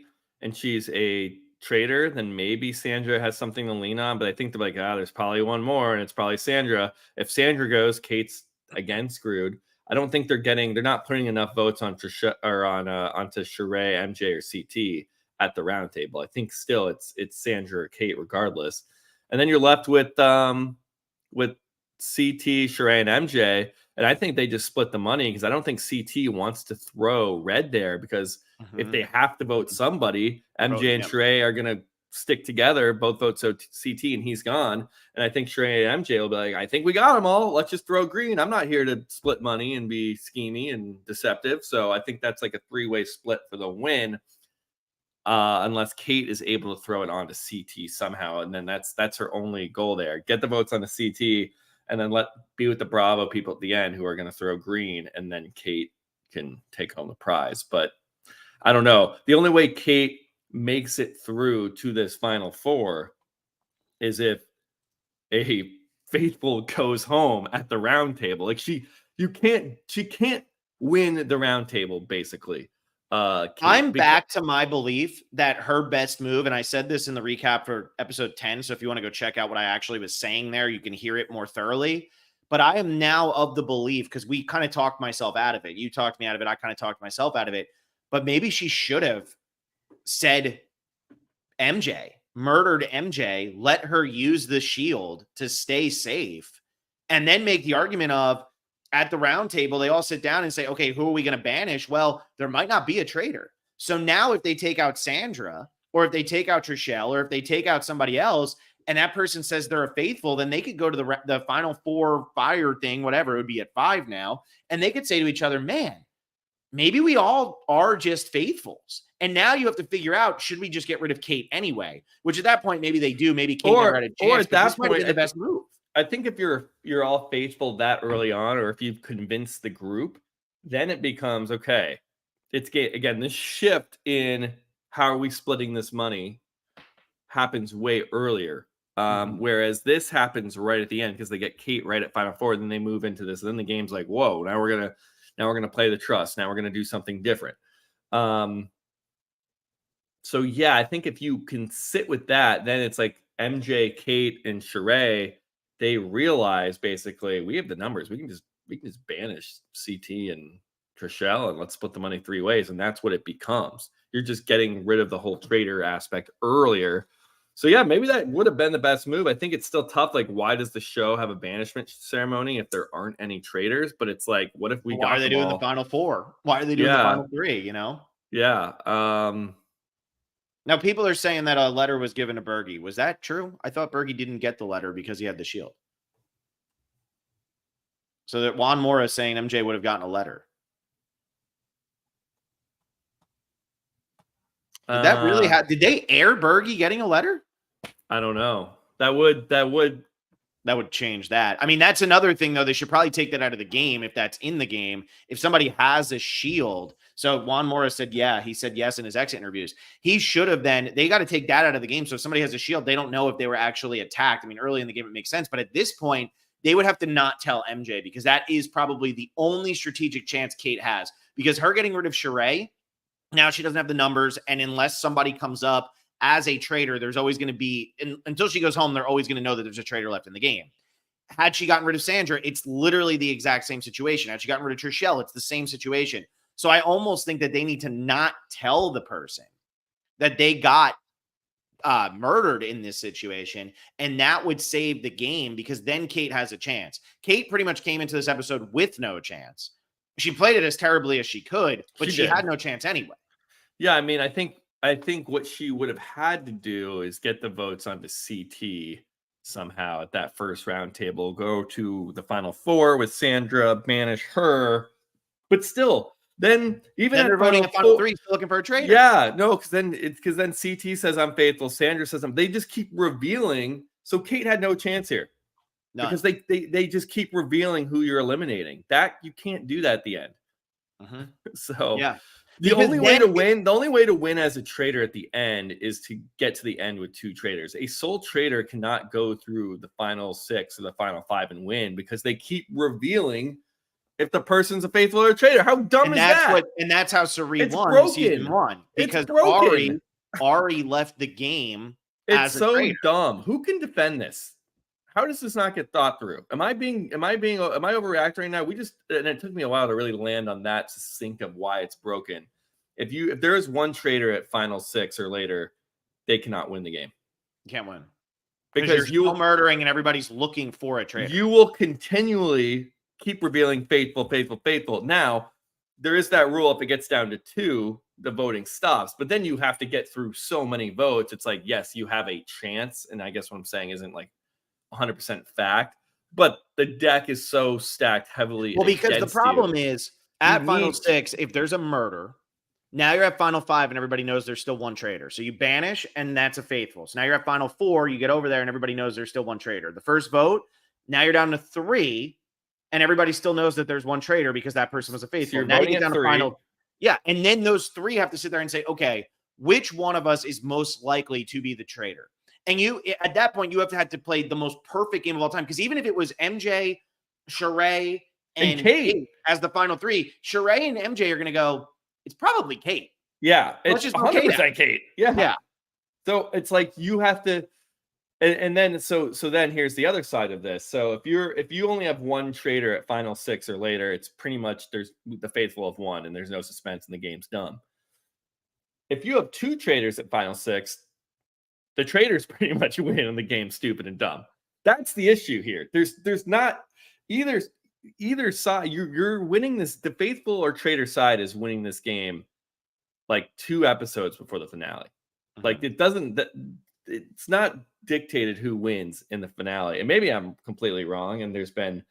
and she's a traitor, then maybe Sandra has something to lean on. But I think they're like, there's probably one more, and it's probably Sandra. If Sandra goes, Kate's again screwed. I don't think they're not putting enough votes on onto Sheree, MJ, or CT at the round table. I think still it's Sandra or Kate regardless. And then you're left with CT, Sheree, and MJ. And I think they just split the money because I don't think CT wants to throw red there because if they have to vote somebody, MJ and Sheree are going to stick together, both vote so CT and he's gone. And I think Sheree and MJ will be like, I think we got them all. Let's just throw green. I'm not here to split money and be schemy and deceptive. So I think that's like a 3-way split for the win. Unless Kate is able to throw it onto CT somehow. And then that's her only goal there. Get the votes on the CT and then be with the Bravo people at the end who are going to throw green. And then Kate can take home the prize. But I don't know. The only way Kate makes it through to this final 4 is if a faithful goes home at the round table. Like she can't win the round table basically. I'm back to my belief that her best move, and I said this in the recap for episode 10. So if you want to go check out what I actually was saying there, you can hear it more thoroughly. But I am now of the belief, because we kind of talked myself out of it. You talked me out of it. I kind of talked myself out of it. But maybe she should have said MJ, murdered MJ, let her use the shield to stay safe, and then make the argument of, at the round table, they all sit down and say, okay, who are we going to banish? Well, there might not be a traitor. So now if they take out Sandra, or if they take out Trishelle, or if they take out somebody else, and that person says they're a faithful, then they could go to the final 4 fire thing, whatever, it would be at 5 now, and they could say to each other, man, maybe we all are just faithfuls. And now you have to figure out, should we just get rid of Kate anyway? Which at that point, maybe they do. Maybe Kate never had a chance. Or at that this might have point, been the best move. I think if you're all faithful that early on, or if you've convinced the group, then it becomes okay. It's again, this shift in how are we splitting this money happens way earlier. Whereas this happens right at the end because they get Kate right at final 4, then they move into this. And then the game's like, whoa, now we're gonna play the trust. Now we're gonna do something different. So yeah, I think if you can sit with that, then it's like MJ, Kate, and Sheree, they realize basically we have the numbers. We can just banish CT and Trishelle and let's split the money 3 ways. And that's what it becomes. You're just getting rid of the whole traitor aspect earlier. So yeah, maybe that would have been the best move. I think it's still tough. Like, why does the show have a banishment ceremony if there aren't any traitors? But it's like, what if we Why got are they them doing all? the final 4? Why are they doing the Yeah, final 3? You know. yeah. Now people are saying that a letter was given to Bergie. Was that true? I thought Bergie didn't get the letter because he had the shield. So that Juan Mora is saying MJ would have gotten a letter. Did that really happen? Did they air Bergie getting a letter? I don't know. That would change that. I mean, that's another thing, though. They should probably take that out of the game if that's in the game. If somebody has a shield. So Juan Morris said, yeah, he said yes in his exit interviews. He should have then, they got to take that out of the game. So if somebody has a shield, they don't know if they were actually attacked. I mean, early in the game, it makes sense. But at this point, they would have to not tell MJ because that is probably the only strategic chance Kate has. Because her getting rid of Sheree, now she doesn't have the numbers. And unless somebody comes up as a traitor, there's always going to be, until she goes home, they're always going to know that there's a traitor left in the game. Had she gotten rid of Sandra, it's literally the exact same situation. Had she gotten rid of Trishelle, it's the same situation. So I almost think that they need to not tell the person that they got murdered in this situation, and that would save the game because then Kate has a chance. Kate pretty much came into this episode with no chance. She played it as terribly as she could, but she had no chance anyway. Yeah, I mean, I think what she would have had to do is get the votes onto CT somehow at that first round table, go to the final 4 with Sandra, banish her, but still, then even they're voting at final 3, still looking for a traitor. Yeah, no, because then CT says I'm faithful, Sandra says they just keep revealing. So Kate had no chance here. None. Because they just keep revealing who you're eliminating. That you can't do that at the end. So yeah. The only way to win as a traitor at the end is to get to the end with 2 traitors. A sole traitor cannot go through the final 6 or the final 5 and win because they keep revealing if the person's a faithful or a traitor. How dumb is that? And that's how Sari won broken. in season 1 because Ari left the game as a traitor. It's so dumb. Who can defend this? How does this not get thought through? Am I overreacting right now? And it took me a while to really land on that to think of why it's broken. If there is one traitor at final 6 or later, they cannot win the game. You can't win. Because you're still murdering and everybody's looking for a traitor. You will continually keep revealing faithful, faithful, faithful. Now, there is that rule if it gets down to 2, the voting stops. But then you have to get through so many votes. It's like, yes, you have a chance. And I guess what I'm saying isn't like 100% fact, but the deck is so stacked heavily. Well, because the problem is at final 6, if there's a murder, now you're at final 5 and everybody knows there's still one traitor. So you banish and that's a faithful. So now you're at final 4, you get over there and everybody knows there's still one traitor. The first vote, now you're down to 3 and everybody still knows that there's one traitor because that person was a faithful. So now you get down to final. Yeah. And then those 3 have to sit there and say, okay, which one of us is most likely to be the traitor? And you, at that point, you have to play the most perfect game of all time. Because even if it was MJ, Sheree, and Kate as the final 3, Sheree and MJ are going to go, it's probably Kate. Yeah. It's just 100% Kate. Yeah. Yeah. So it's like you have to, and then, so then here's the other side of this. So if you only have one traitor at final 6 or later, it's pretty much there's the faithful of 1 and there's no suspense and the game's done. If you have 2 traitors at final 6, the traitors pretty much win and the game's stupid and dumb. That's the issue here. There's not either side. You're winning this. The faithful or traitor side is winning this game like 2 episodes before the finale. Like it's not dictated who wins in the finale. And maybe I'm completely wrong. And there's been,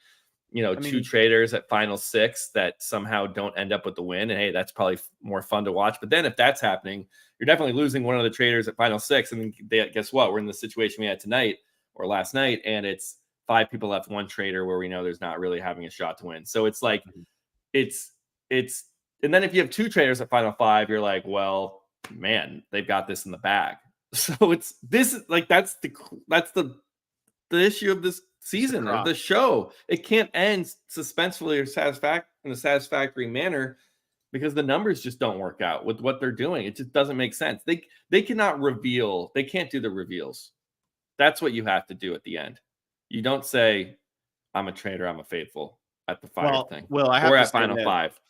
2 traitors at final 6 that somehow don't end up with the win. And hey, that's probably more fun to watch. But then if that's happening, you're definitely losing one of the traitors at final 6. And then guess what? We're in the situation we had tonight or last night, and it's 5 people left, 1 traitor where we know there's not really having a shot to win. So it's like, it's, and then if you have 2 traitors at final 5, you're like, well, man, they've got this in the bag. So it's this, like, that's the issue of this season of the show. It can't end suspensefully or in a satisfactory manner because the numbers just don't work out with what they're doing. It just doesn't make sense. They cannot reveal. They can't do the reveals. That's what you have to do at the end. You don't say, I'm a traitor, I'm a faithful at the fire thing. Well, I have or to at final 5.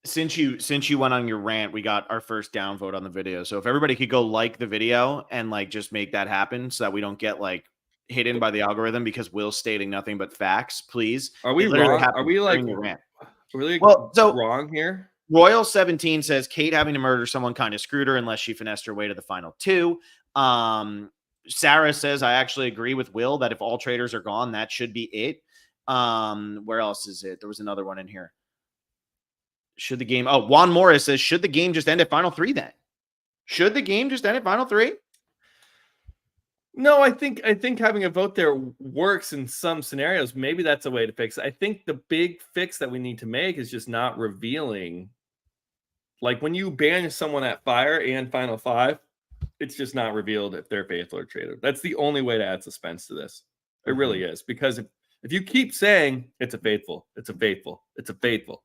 Since you went on your rant, we got our first downvote on the video. So if everybody could go like the video and like just make that happen so that we don't get like hidden by the algorithm because Will's stating nothing but facts, please. Are we It literally wrong? Are happened we like during the rant. really Well, so wrong here? Royal 17 says Kate having to murder someone kind of screwed her unless she finessed her way to the final two. Sarah says, I actually agree with Will that if all traitors are gone, that should be it. Where else is it? There was another one in here. Should the game, Juan Morris says, should the game just end at final three then? Should the game just end at final three? No, I think having a vote there works in some scenarios. Maybe that's a way to fix it. I think the big fix that we need to make is just not revealing. Like when you ban someone at fire and final five, it's just not revealed if they're faithful or traitor. That's the only way to add suspense to this. It really is. Because if you keep saying it's a faithful, it's a faithful, it's a faithful,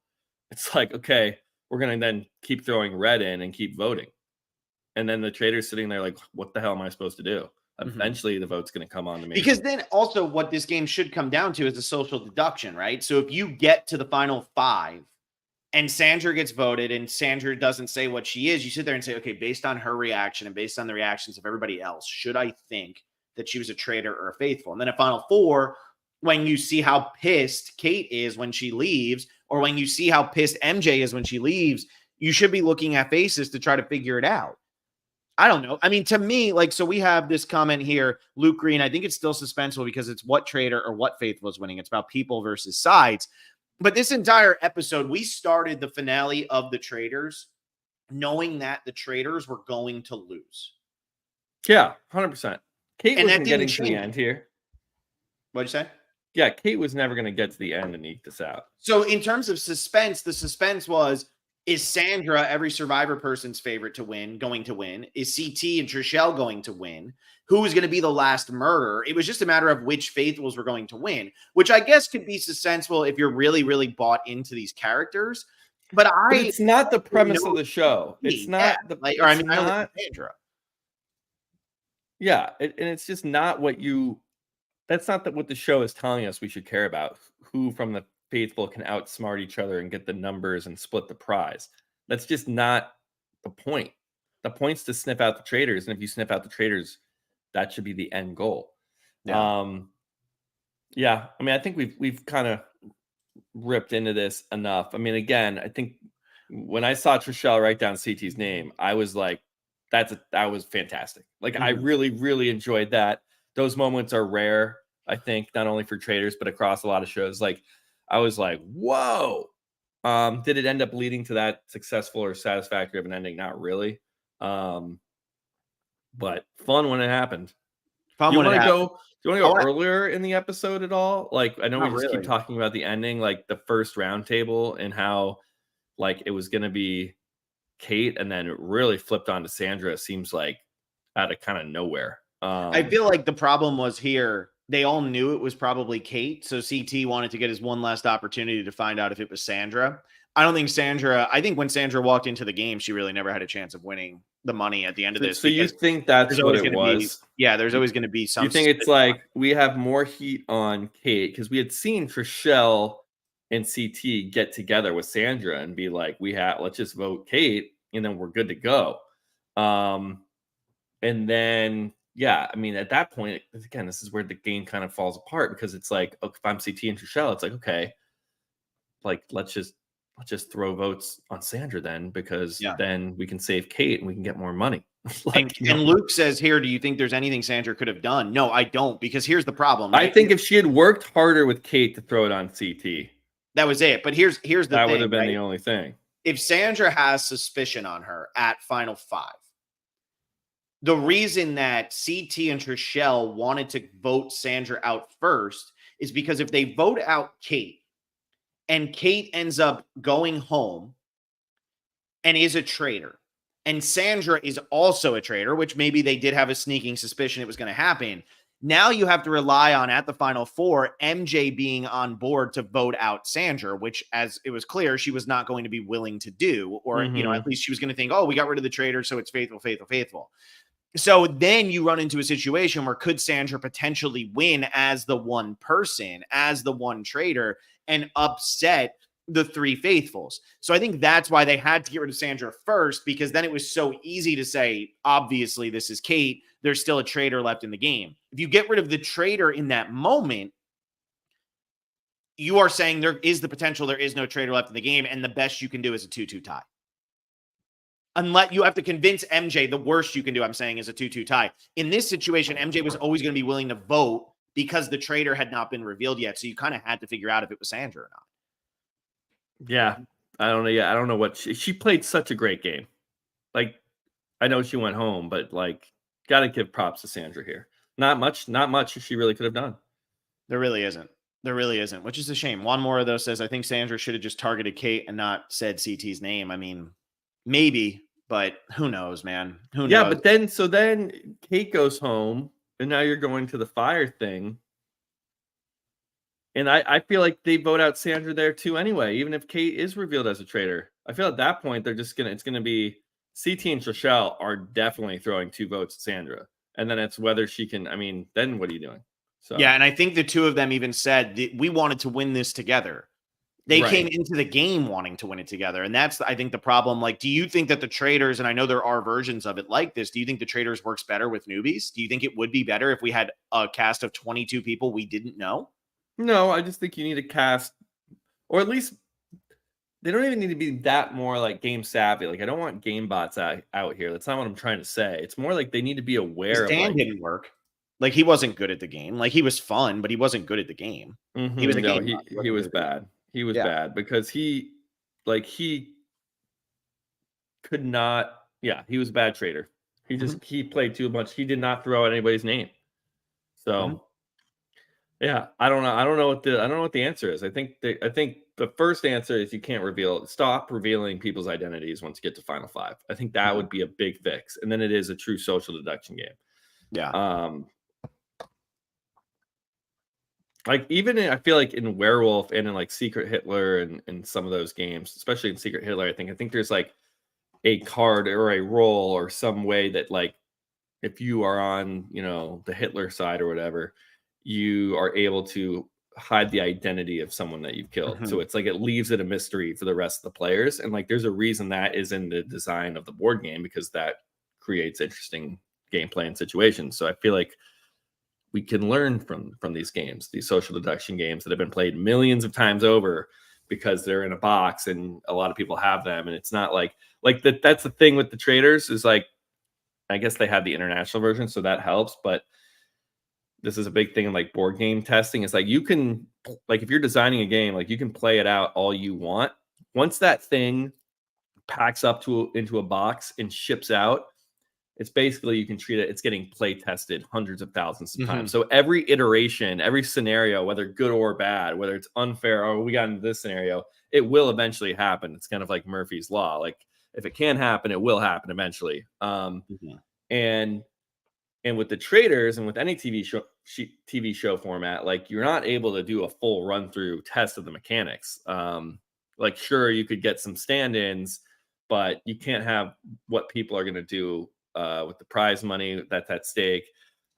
it's like, okay, we're going to then keep throwing red in and keep voting. And then the traitor's sitting there like, what the hell am I supposed to do? Eventually the vote's going to come on to me. Because then also what this game should come down to is a social deduction, right? So if you get to the final five and Sandra gets voted and Sandra doesn't say what she is, you sit there and say, okay, based on her reaction and based on the reactions of everybody else, should I think that she was a traitor or a faithful? And then at final four, when you see how pissed Kate is when she leaves, or when you see how pissed MJ is when she leaves, you should be looking at faces to try to figure it out. I don't know. I mean, to me, like, so we have this comment here, Luke Green. I think it's still suspenseful because it's what traitor or what faithful is winning. It's about people versus sides. But this entire episode, we started the finale of the Traitors knowing that the Traitors were going to lose. Yeah, 100%. Kate wasn't getting to the end here. What'd you say? Yeah, Kate was never going to get to the end and eke this out. So in terms of suspense, the suspense was, is Sandra, every Survivor person's favorite to win, going to win? Is CT and Trishelle going to win? Who is going to be the last murderer? It was just a matter of which faithfuls were going to win, which I guess could be suspenseful if you're really, really bought into these characters. But it's not the premise of the show. It's not the. Like, or I mean, not Sandra. Yeah, and it's just not what you. That's not what the show is telling us we should care about. Who from the faithful can outsmart each other and get the numbers and split the prize. That's just not the point. The point's to sniff out the traitors, and if you sniff out the traitors, that should be the end goal. Yeah. Yeah. I mean, I think we've kind of ripped into this enough. I mean, again, I think when I saw Trishelle write down CT's name, I was like, that was fantastic. Like, I really, really enjoyed that. Those moments are rare, I think, not only for Traitors, but across a lot of shows. Like, I was like, whoa. Did it end up leading to that successful or satisfactory of an ending? Not really. But fun when it happened. Do you want to go earlier in the episode at all? Like, I know we just keep talking about the ending, like the first round table and how like it was going to be Kate and then it really flipped on to Sandra. It seems like out of kind of nowhere. I feel like the problem was here. They all knew it was probably Kate. So CT wanted to get his one last opportunity to find out if it was Sandra. I think when Sandra walked into the game, she really never had a chance of winning the money at the end of this. So you think that's what it was? There's always going to be some. You think it's like we have more heat on Kate because we had seen Trishelle and CT get together with Sandra and be like, let's just vote Kate and then we're good to go. And then, yeah, I mean, at that point, again, this is where the game kind of falls apart because it's like, if I'm CT and Trishelle, it's like, okay, like, let's just throw votes on Sandra then, because then we can save Kate and we can get more money. And Luke says here, do you think there's anything Sandra could have done? No, I don't, because here's the problem. Right? I think if she had worked harder with Kate to throw it on CT, that was it. But here's the thing. That would have been the only thing. If Sandra has suspicion on her at final 5, the reason that CT and Trishelle wanted to vote Sandra out first is because if they vote out Kate and Kate ends up going home and is a traitor, and Sandra is also a traitor, which maybe they did have a sneaking suspicion it was going to happen. Now you have to rely on, at the final 4, MJ being on board to vote out Sandra, which, as it was clear, she was not going to be willing to do. Or, at least she was going to think, oh, we got rid of the traitor, so it's faithful, faithful, faithful. So then you run into a situation where could Sandra potentially win as the one person, as the one traitor, and upset the three faithfuls. So I think that's why they had to get rid of Sandra first, because then it was so easy to say, obviously, this is Kate. There's still a traitor left in the game. If you get rid of the traitor in that moment, you are saying there is the potential there is no traitor left in the game, and the best you can do is a 2-2 tie. Unless you have to convince MJ, the worst you can do, I'm saying, is a 2-2 tie. In this situation, MJ was always going to be willing to vote because the traitor had not been revealed yet. So you kind of had to figure out if it was Sandra or not. Yeah. I don't know. Yeah. I don't know what she played such a great game. Like, I know she went home, but like, got to give props to Sandra here. Not much she really could have done. There really isn't, which is a shame. Juan Mora, though, says, I think Sandra should have just targeted Kate and not said CT's name. I mean, maybe, but who knows, man? Who knows? Yeah, but then Kate goes home, and now you're going to the fire thing. And I feel like they vote out Sandra there too anyway, even if Kate is revealed as a traitor. I feel at that point it's gonna be CT and Trishelle are definitely throwing 2 votes at Sandra. And then it's whether she can, I mean, then what are you doing? So yeah, and I think the two of them even said that we wanted to win this together. They came into the game wanting to win it together. And that's, I think, the problem. Like, do you think that the Traitors, and I know there are versions of it like this, do you think the Traitors works better with newbies? Do you think it would be better if we had a cast of 22 people we didn't know? No, I just think you need to cast, or at least they don't even need to be that more like game savvy. Like, I don't want game bots out here. That's not what I'm trying to say. It's more like they need to be aware of Dan didn't work. Like, he wasn't good at the game. Like, he was fun, but he wasn't good at the game. Mm-hmm. He was he was bad. He was bad because he could not. Yeah, he was a bad traitor. He just he played too much. He did not throw out anybody's name. So yeah, I don't know what the answer is. I think the first answer is you can't stop revealing people's identities once you get to Final 5. I think that would be a big fix, and then it is a true social deduction game. Yeah. Like, even I feel like in Werewolf and in like Secret Hitler and some of those games, especially in Secret Hitler, I think there's like a card or a roll or some way that, like, if you are on, the Hitler side or whatever, you are able to hide the identity of someone that you've killed. So it's like it leaves it a mystery for the rest of the players. And like, there's a reason that is in the design of the board game, because that creates interesting gameplay and situations. So I feel like we can learn from these games, these social deduction games that have been played millions of times over, because they're in a box and a lot of people have them. And it's not like that. That's the thing with the Traitors, is like, I guess they have the international version, so that helps. But this is a big thing in like board game testing. It's like, you can, like, if you're designing a game, like, you can play it out all you want. Once that thing packs up into a box and ships out, it's basically, you can treat it, it's getting play tested hundreds of thousands of times. So every iteration, every scenario, whether good or bad, whether it's unfair, or we got into this scenario, it will eventually happen. It's kind of like Murphy's Law. Like, if it can happen, it will happen eventually. And with the Traitors and with any TV show format, like, you're not able to do a full run through test of the mechanics. Like, sure, you could get some stand-ins, but you can't have what people are going to do with the prize money that's at stake,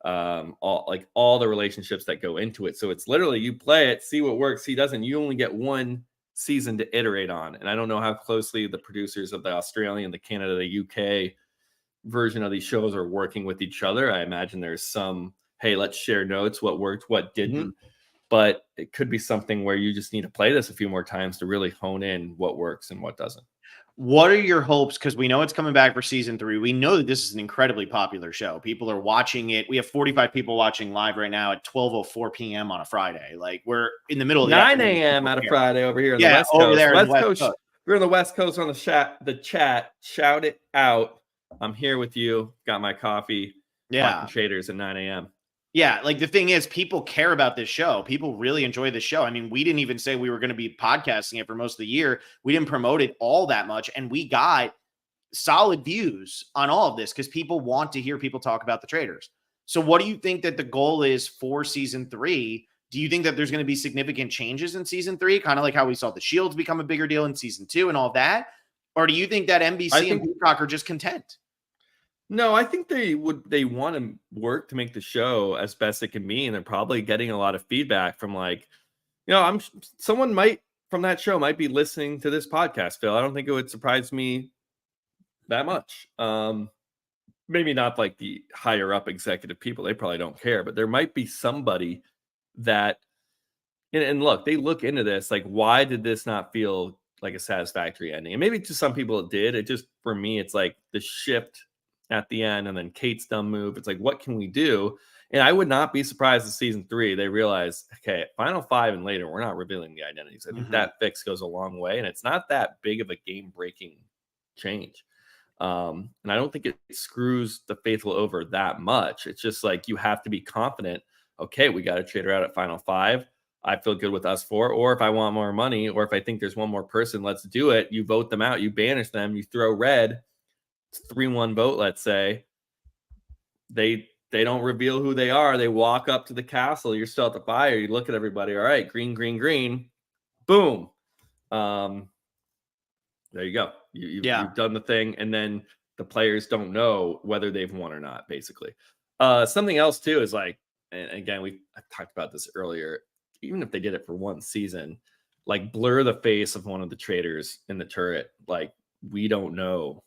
all the relationships that go into it. So it's literally, you play it, see what works, see doesn't. You only get one season to iterate on. And I don't know how closely the producers of the Australian, the Canada, the UK version of these shows are working with each other. I imagine there's some, hey, let's share notes, what worked, what didn't. But it could be something where you just need to play this a few more times to really hone in what works and what doesn't. What are your hopes? Because we know it's coming back for season 3. We know that this is an incredibly popular show. People are watching it. We have 45 people watching live right now at 12:04 p.m. on a Friday. Like, we're in the middle of 9 a.m. on a Friday over here on the West Coast. Over there on the West Coast. We're on the West Coast on the chat. Shout it out. I'm here with you. Got my coffee. Talking Traitors at 9 a.m. Yeah, like, the thing is, people care about this show. People really enjoy this show. I mean, we didn't even say we were going to be podcasting it for most of the year. We didn't promote it all that much, and we got solid views on all of this because people want to hear people talk about the Traitors. So what do you think that the goal is for season 3? Do you think that there's going to be significant changes in season 3, kind of like how we saw the Shields become a bigger deal in season 2 and all that? Or do you think that NBC and Peacock are just content? No, I think they want to work to make the show as best it can be, and they're probably getting a lot of feedback from, like, someone might from that show might be listening to this podcast, Phil. I don't think it would surprise me that much. Maybe not like the higher up executive people. They probably don't care, but there might be somebody that, and look, they look into this, like, why did this not feel like a satisfactory ending? And maybe to some people it did. It just, for me, it's like the shift at the end and then Kate's dumb move. It's like, what can we do? And I would not be surprised in season 3, they realize, okay, final 5 and later, we're not revealing the identities. I think that fix goes a long way. And it's not that big of a game breaking change. And I don't think it screws the faithful over that much. It's just like, you have to be confident. Okay, we got a trader out at final 5. I feel good with us 4. Or if I want more money, or if I think there's one more person, let's do it. You vote them out, you banish them, you throw red. It's 3-1 vote, let's say. They don't reveal who they are. They walk up to the castle. You're still at the fire. You look at everybody. All right, green, green, green. Boom. There you go. You've done the thing, and then the players don't know whether they've won or not, basically. Something else, too, is like, and again, I talked about this earlier, even if they did it for one season, like, blur the face of one of the traitors in the turret. Like, we don't know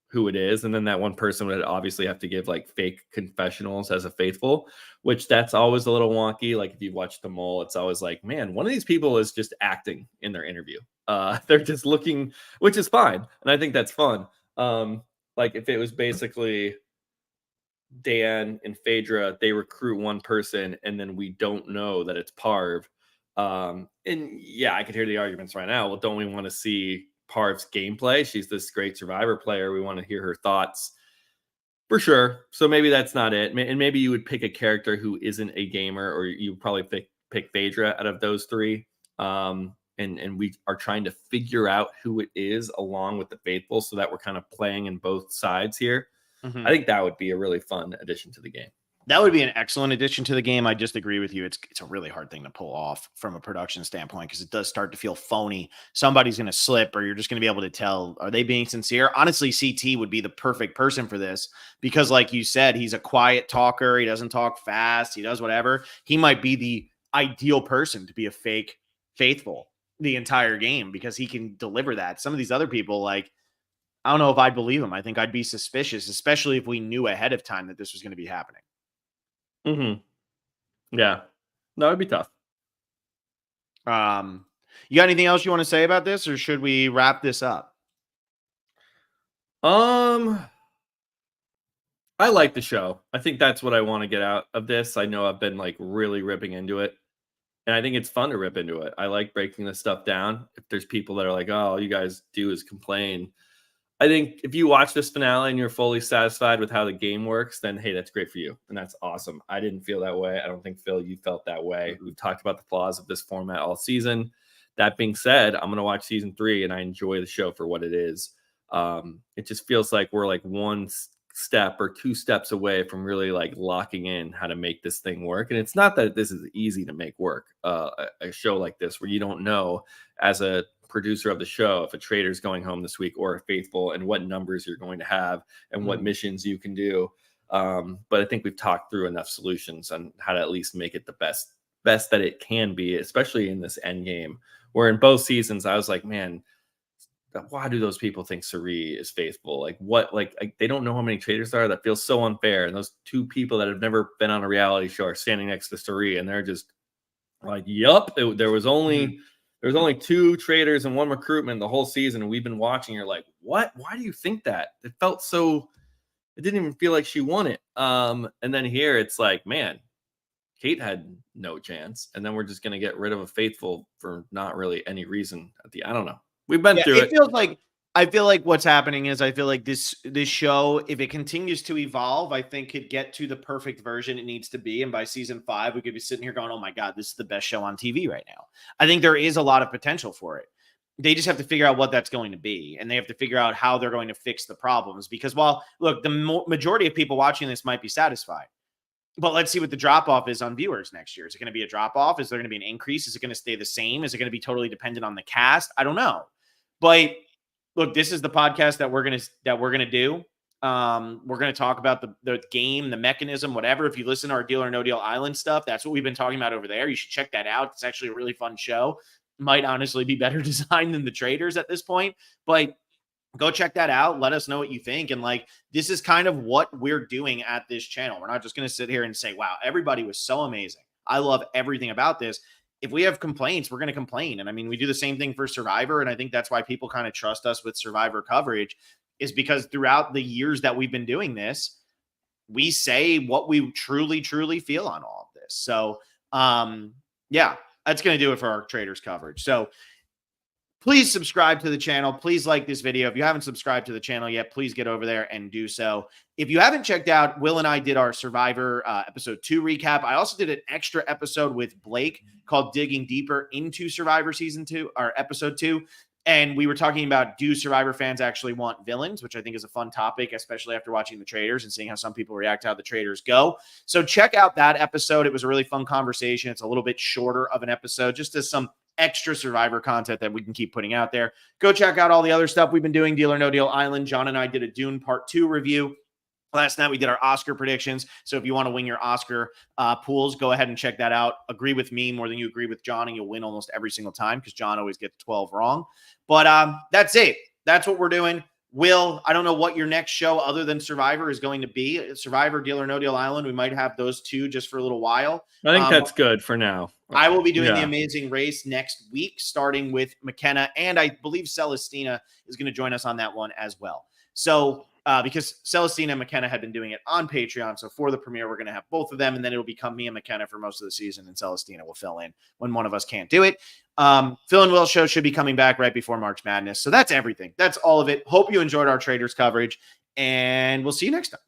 who it is. And then that one person would obviously have to give like fake confessionals as a faithful, which that's always a little wonky. Like, if you watch The Mole, it's always like, man, one of these people is just acting in their interview. They're just looking, which is fine. And I think that's fun. Like, if it was basically Dan and Phaedra, they recruit one person and then we don't know that it's Parv. And yeah, I could hear the arguments right now. Well, don't we want to see Parv's gameplay? She's this great Survivor player. We want to hear her thoughts for sure. So maybe that's not it. And maybe you would pick a character who isn't a gamer, or you would probably pick Phaedra out of those 3. And we are trying to figure out who it is along with the faithful, so that we're kind of playing in both sides here. I think that would be a really fun addition to the game. That would be an excellent addition to the game. I just agree with you. It's a really hard thing to pull off from a production standpoint, because it does start to feel phony. Somebody's going to slip, or you're just going to be able to tell, are they being sincere? Honestly, CT would be the perfect person for this, because like you said, he's a quiet talker. He doesn't talk fast. He does whatever. He might be the ideal person to be a fake faithful the entire game, because he can deliver that. Some of these other people, like, I don't know if I'd believe him. I think I'd be suspicious, especially if we knew ahead of time that this was going to be happening. Yeah, that would be tough. You got anything else you want to say about this, or should we wrap this up? I like the show. I think that's what I want to get out of this. I know I've been like really ripping into it, and I think it's fun to rip into it. I like breaking this stuff down. If there's people that are like, oh, all you guys do is complain, I think if you watch this finale and you're fully satisfied with how the game works, then hey, that's great for you. And that's awesome. I didn't feel that way. I don't think, Phil, you felt that way. We've talked about the flaws of this format all season. That being said, I'm going to watch season 3, and I enjoy the show for what it is. It just feels like we're like one step or 2 steps away from really like locking in how to make this thing work. And it's not that this is easy to make work. A show like this, where you don't know as a producer of the show if a traitor's going home this week or a faithful, and what numbers you're going to have and what missions you can do. But I think we've talked through enough solutions on how to at least make it the best that it can be, especially in this end game, where in both seasons I was like, man, why do those people think Suri is faithful? Like, what, like they don't know how many traitors there are. That feels so unfair. And those 2 people that have never been on a reality show are standing next to Suri, and they're just like, yup, there was only 2 traitors and 1 recruitment the whole season, and we've been watching. You're like, what? Why do you think that? It felt so. It didn't even feel like she won it. And then here it's like, man, Kate had no chance, and then we're just gonna get rid of a faithful for not really any reason. I don't know. We've been through it. I feel like what's happening is, I feel like this show, if it continues to evolve, I think could get to the perfect version it needs to be. And by season 5, we could be sitting here going, oh my God, this is the best show on TV right now. I think there is a lot of potential for it. They just have to figure out what that's going to be, and they have to figure out how they're going to fix the problems. Because while, look, the majority of people watching this might be satisfied, but let's see what the drop-off is on viewers next year. Is it going to be a drop-off? Is there going to be an increase? Is it going to stay the same? Is it going to be totally dependent on the cast? I don't know. But look, this is the podcast that we're gonna do. We're gonna talk about the game, the mechanism, whatever. If you listen to our Deal or No Deal Island stuff, that's what we've been talking about over there. You should check that out. It's actually a really fun show. might honestly be better designed than the Traitors at this point. But go check that out. Let us know what you think. And like, this is kind of what we're doing at this channel. We're not just going to sit here and say, wow, everybody was so amazing. I love everything about this. If we have complaints, we're going to complain. And I mean, we do the same thing for Survivor. And I think that's why people kind of trust us with Survivor coverage, is because throughout the years that we've been doing this, we say what we truly, truly feel on all of this. So, yeah, that's going to do it for our Traitors coverage. So please subscribe to the channel. Please like this video. If you haven't subscribed to the channel yet, please get over there and do so. If you haven't checked out, Will and I did our Survivor episode 2 recap. I also did an extra episode with Blake called Digging Deeper into Survivor season 2 or episode 2. And we were talking about, do Survivor fans actually want villains, which I think is a fun topic, especially after watching the Traitors and seeing how some people react to how the Traitors go. So check out that episode. It was a really fun conversation. It's a little bit shorter of an episode, just as some extra Survivor content that we can keep putting out there. Go check out all the other stuff we've been doing. Deal or No Deal Island. John and I did a Dune Part 2 review. Last night we did our Oscar predictions. So if you want to win your Oscar pools, go ahead and check that out. Agree with me more than you agree with John, and you'll win almost every single time because John always gets 12 wrong. But that's it. That's what we're doing. Will, I don't know what your next show other than Survivor is going to be. Survivor, Deal or No Deal Island. We might have those two just for a little while. I think that's good for now. I will be doing the Amazing Race next week, starting with McKenna, and I believe Celestina is going to join us on that one as well. So because Celestina and McKenna had been doing it on Patreon, so for the premiere, we're going to have both of them, and then it'll become me and McKenna for most of the season, and Celestina will fill in when one of us can't do it. Phil and Will's show should be coming back right before March Madness. So that's everything. That's all of it. Hope you enjoyed our Traitors coverage, and we'll see you next time.